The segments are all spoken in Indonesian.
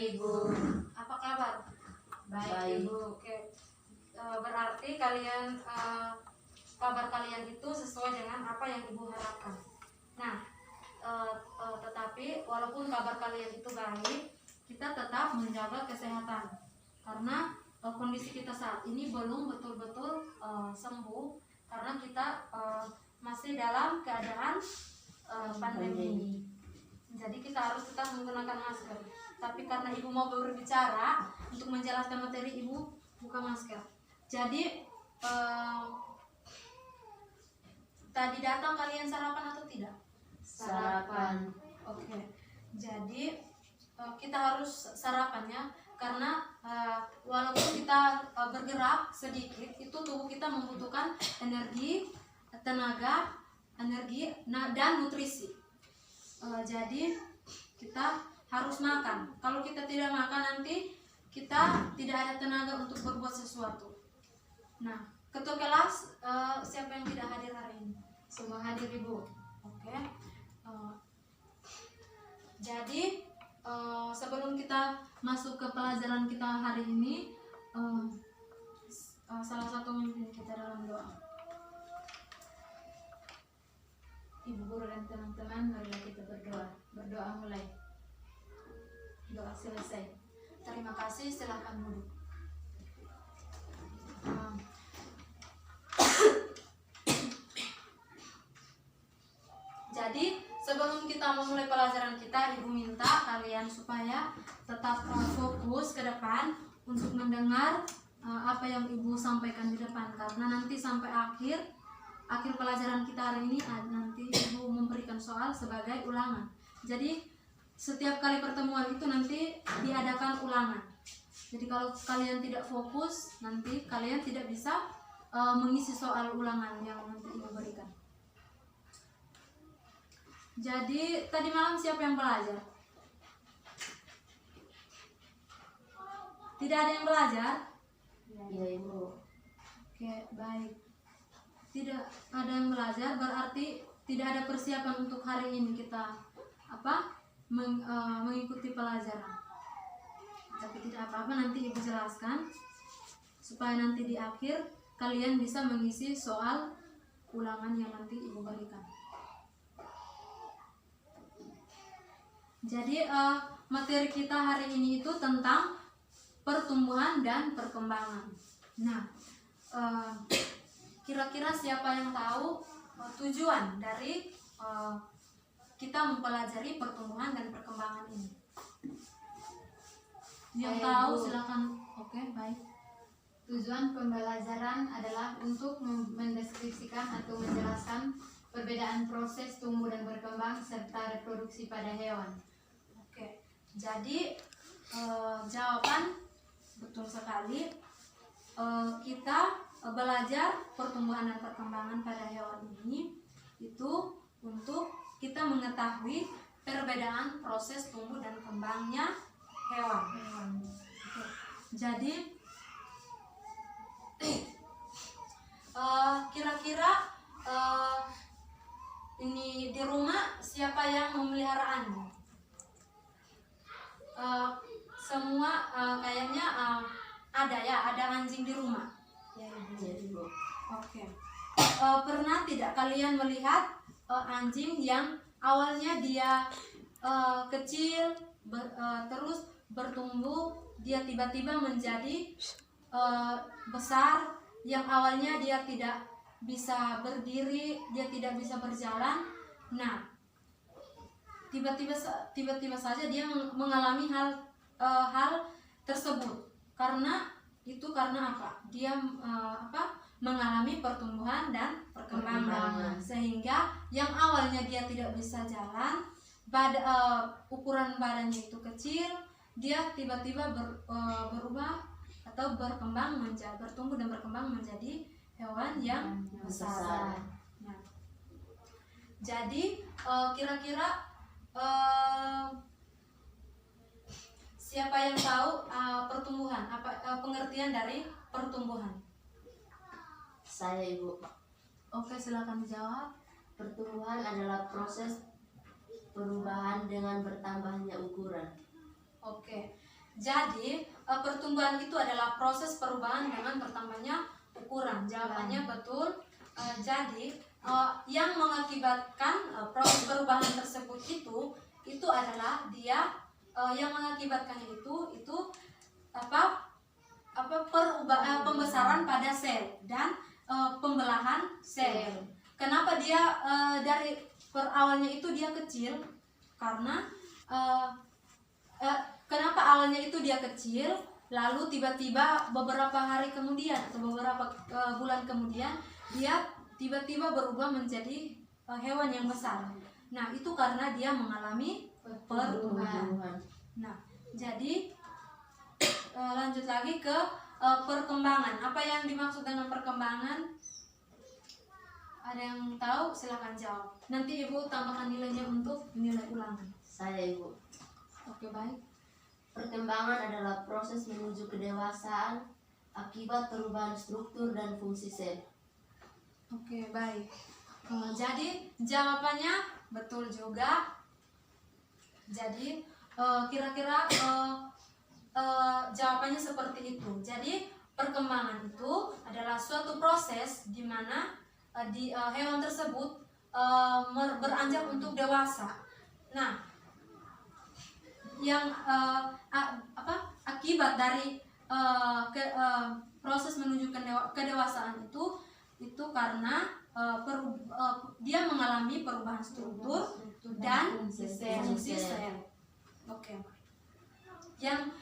pagi Ibu. Apa kabar? Baik. Ibu. Oke. Berarti kalian kabar kalian itu sesuai dengan apa yang Ibu harapkan. Nah, tetapi walaupun kabar kalian itu baik, kita tetap menjaga kesehatan karena kondisi kita saat ini belum betul-betul sembuh karena kita masih dalam keadaan pandemi. Jadi kita harus tetap menggunakan masker. Tapi karena Ibu mau berbicara untuk menjelaskan materi, Ibu buka masker. Jadi tadi datang kalian sarapan atau tidak? Sarapan. Oke. Jadi kita harus sarapannya karena walaupun kita bergerak sedikit, itu tubuh kita membutuhkan energi, tenaga, dan nutrisi. Jadi kita harus makan. Kalau kita tidak makan nanti kita tidak ada tenaga untuk berbuat sesuatu. Nah, ketua kelas siapa yang tidak hadir hari ini? Semua hadir Ibu. Oke. Jadi sebelum kita masuk ke pelajaran kita hari ini, salah satu memimpin kita dalam doa. Ibu guru dan teman-teman, marilah kita berdoa. Berdoa mulai. Doa selesai. Terima kasih, silakan duduk. Jadi sebelum kita memulai pelajaran kita, Ibu minta kalian supaya tetap fokus ke depan untuk mendengar apa yang Ibu sampaikan di depan, karena nanti sampai akhir pelajaran kita hari ini nanti Ibu memberikan soal sebagai ulangan. Jadi setiap kali pertemuan itu nanti diadakan ulangan. Jadi kalau kalian tidak fokus, nanti kalian tidak bisa mengisi soal ulangan yang nanti Ibu berikan. Jadi tadi malam siapa yang belajar? Tidak ada yang belajar? Iya Ibu. Oke, baik. Tidak ada yang belajar berarti tidak ada persiapan untuk hari ini kita mengikuti pelajaran. Tapi tidak apa-apa, nanti Ibu jelaskan supaya nanti di akhir kalian bisa mengisi soal ulangan yang nanti Ibu berikan. Jadi materi kita hari ini itu tentang pertumbuhan dan perkembangan. Nah, kira-kira siapa yang tahu tujuan dari kita mempelajari pertumbuhan dan perkembangan ini? Yang tahu silakan. Oke, baik. Tujuan pembelajaran adalah untuk mendeskripsikan atau menjelaskan perbedaan proses tumbuh dan berkembang serta reproduksi pada hewan. Oke, jadi jawaban betul sekali. Kita belajar pertumbuhan dan perkembangan pada hewan ini itu untuk kita mengetahui perbedaan proses tumbuh dan kembangnya hewan. Oke. Jadi kira-kira ini di rumah siapa yang memelihara anjing? Semua kayaknya ada anjing di rumah. Ya Ibu. Oke. Pernah tidak kalian melihat anjing yang awalnya dia kecil terus bertumbuh, dia tiba-tiba menjadi besar, yang awalnya dia tidak bisa berdiri, dia tidak bisa berjalan. Nah, tiba-tiba saja dia mengalami hal tersebut. Karena apa? Dia mengalami pertumbuhan dan perkembangan. Sehingga yang awalnya dia tidak bisa jalan, ukuran badannya itu kecil, dia tiba-tiba berubah atau bertumbuh dan berkembang menjadi hewan yang besar. Nah, jadi kira-kira siapa yang tahu pertumbuhan? Pengertian dari pertumbuhan? Saya Ibu. Oke, silakan dijawab. Pertumbuhan adalah proses perubahan dengan bertambahnya ukuran. Oke. Jadi pertumbuhan itu adalah proses perubahan dengan bertambahnya ukuran. Jawabannya betul. Jadi yang mengakibatkan proses perubahan tersebut itu adalah dia yang mengakibatkan itu pembesaran pada sel dan pembelahan sel. Kenapa dia dari awalnya itu dia kecil? Karena kenapa awalnya itu dia kecil, lalu tiba-tiba beberapa hari kemudian atau beberapa bulan kemudian dia tiba-tiba berubah menjadi hewan yang besar. Nah, itu karena dia mengalami pertumbuhan. Nah, jadi lanjut lagi ke perkembangan. Apa yang dimaksud dengan perkembangan? Ada yang tahu? Silahkan jawab. Nanti Ibu tambahkan nilainya untuk nilai ulangan. Saya Ibu. Oke, baik. Perkembangan adalah proses menuju kedewasaan akibat perubahan struktur dan fungsi sel. Oke, baik. Jadi jawabannya betul juga. Jadi kira-kira jawabannya seperti itu. Jadi perkembangan itu adalah suatu proses di mana hewan tersebut beranjak untuk dewasa. Nah, yang akibat dari proses menuju kedewasaan itu karena dia mengalami perubahan struktur dan fungsi sel. Oke. Yang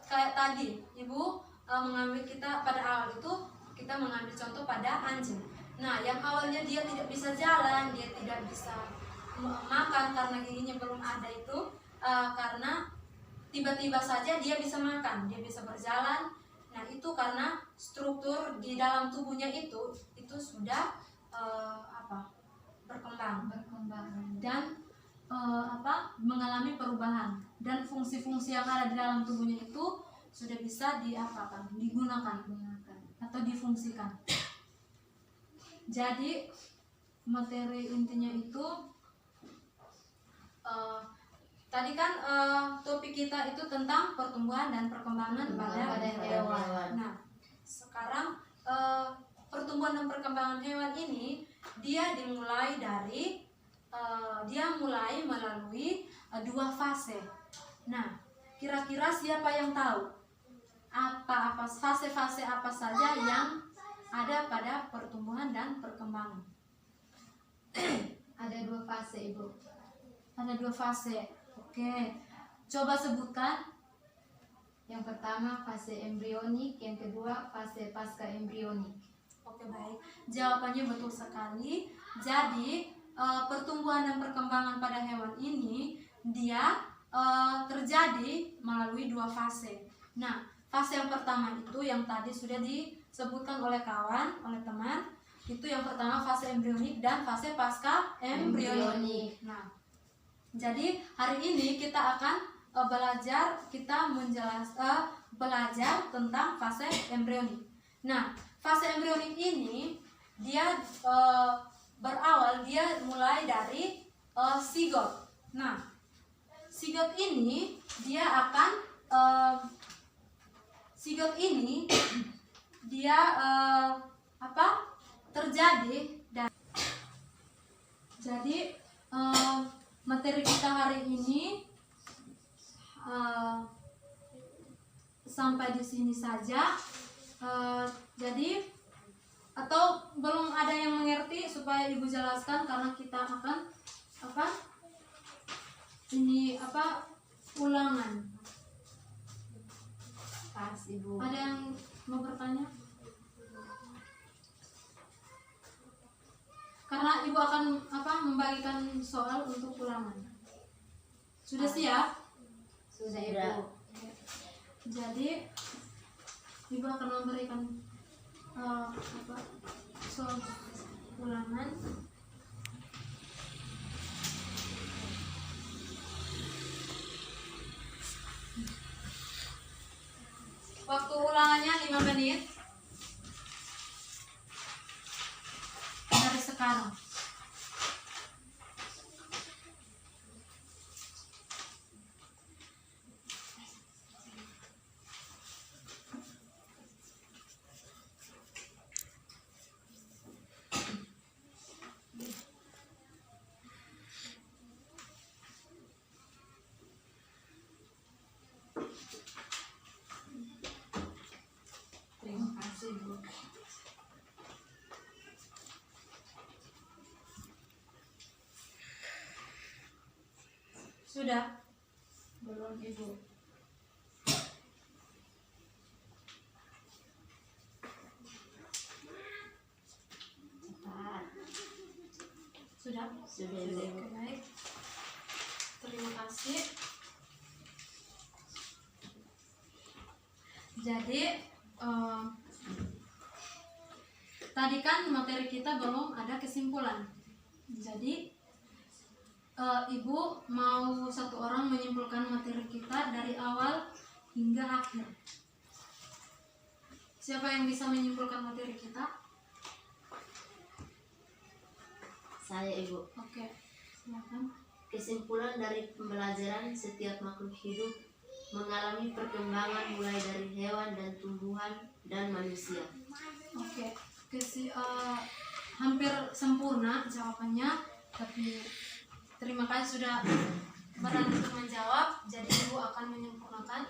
kayak tadi Ibu mengambil kita pada awal itu kita mengambil contoh pada anjing. Nah, yang awalnya dia tidak bisa jalan, dia tidak bisa makan karena giginya belum ada itu, karena tiba-tiba saja dia bisa makan, dia bisa berjalan. Nah, itu karena struktur di dalam tubuhnya itu sudah berkembang dan mengalami perubahan, dan fungsi-fungsi yang ada di dalam tubuhnya itu sudah bisa digunakan atau difungsikan. Jadi materi intinya itu tadi kan topik kita itu tentang pertumbuhan dan perkembangan pada hewan. Nah, sekarang pertumbuhan dan perkembangan hewan ini dia mulai melalui dua fase. Nah, kira-kira siapa yang tahu apa fase-fase apa saja yang ada pada pertumbuhan dan perkembangan? Ada 2 fase, Ibu. Ada 2 fase. Oke, coba sebutkan. Yang pertama fase embrionik, yang kedua fase pasca embrionik. Oke, baik. Jawabannya betul sekali. Jadi pertumbuhan dan perkembangan pada hewan ini dia terjadi melalui 2 fase. Nah, fase yang pertama itu yang tadi sudah disebutkan oleh teman, itu yang pertama fase embrionik dan fase pasca embrionik. Nah, jadi hari ini kita akan belajar tentang fase embrionik. Nah, fase embrionik ini dia mulai dari sigot. Nah, sigot ini terjadi dan jadi materi kita hari ini sampai di sini saja. Jadi atau belum ada yang mengerti supaya Ibu jelaskan, karena kita akan ulangan. Pas Ibu. Ada yang mau bertanya? Karena Ibu akan membagikan soal untuk ulangan. Sudah siap? Sudah Ibu. Jadi Ibu akan memberikan soal ulangan. Waktu ulangannya 5 menit dari sekarang. Sudah? Belum Ibu. Cepat. Sudah? Sudah Ibu. Oke, baik. Terima kasih. Jadi tadi kan materi kita belum ada kesimpulan. Jadi Ibu mau satu orang menyimpulkan materi kita dari awal hingga akhir. Siapa yang bisa menyimpulkan materi kita? Saya Ibu. Oke, silakan. Kesimpulan dari pembelajaran, setiap makhluk hidup mengalami perkembangan mulai dari hewan dan tumbuhan dan manusia. Oke, hampir sempurna jawabannya, tapi terima kasih sudah berani untuk menjawab. Jadi Ibu akan menyempurnakan.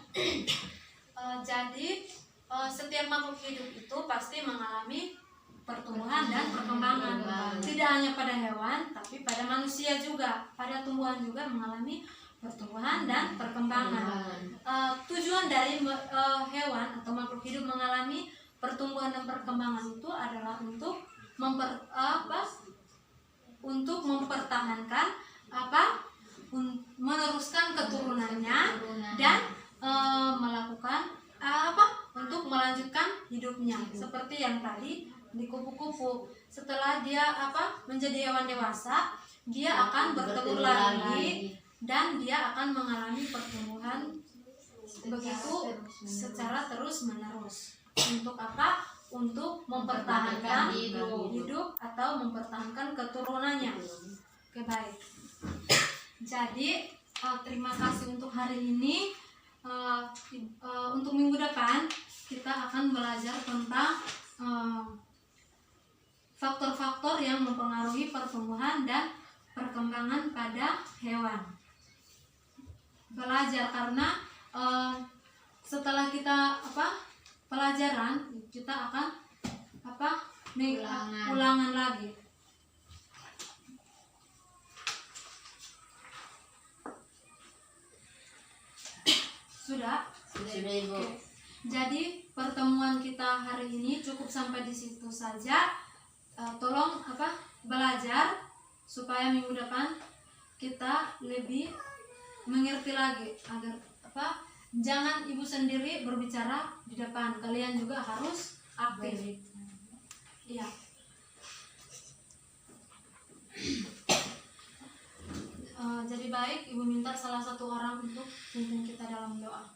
Jadi setiap makhluk hidup itu pasti mengalami pertumbuhan dan perkembangan. Tidak hanya pada hewan, tapi pada manusia juga, pada tumbuhan juga mengalami pertumbuhan dan perkembangan. Tujuan dari hewan atau makhluk hidup mengalami pertumbuhan dan perkembangan itu adalah untuk mempertahankan meneruskan keturunannya dan melakukan untuk melanjutkan hidupnya, seperti yang tadi di kupu-kupu. Setelah dia menjadi hewan dewasa, dia akan bertelur lagi dan dia akan mengalami pertumbuhan begitu secara terus menerus. Untuk apa? Untuk mempertahankan hidup atau mempertahankan keturunannya. Oke, baik. Jadi terima kasih untuk hari ini. Untuk minggu depan kita akan belajar tentang faktor-faktor yang mempengaruhi pertumbuhan dan perkembangan pada hewan. Belajar karena setelah kita pelajaran kita akan ulangan lagi. Sudah? Sudah Ibu. Oke. Jadi pertemuan kita hari ini cukup sampai di situ saja. Tolong belajar supaya minggu depan kita lebih mengerti lagi, agar jangan Ibu sendiri berbicara di depan, kalian juga harus aktif. Iya. Jadi baik, Ibu minta salah satu orang untuk pimpin kita dalam doa.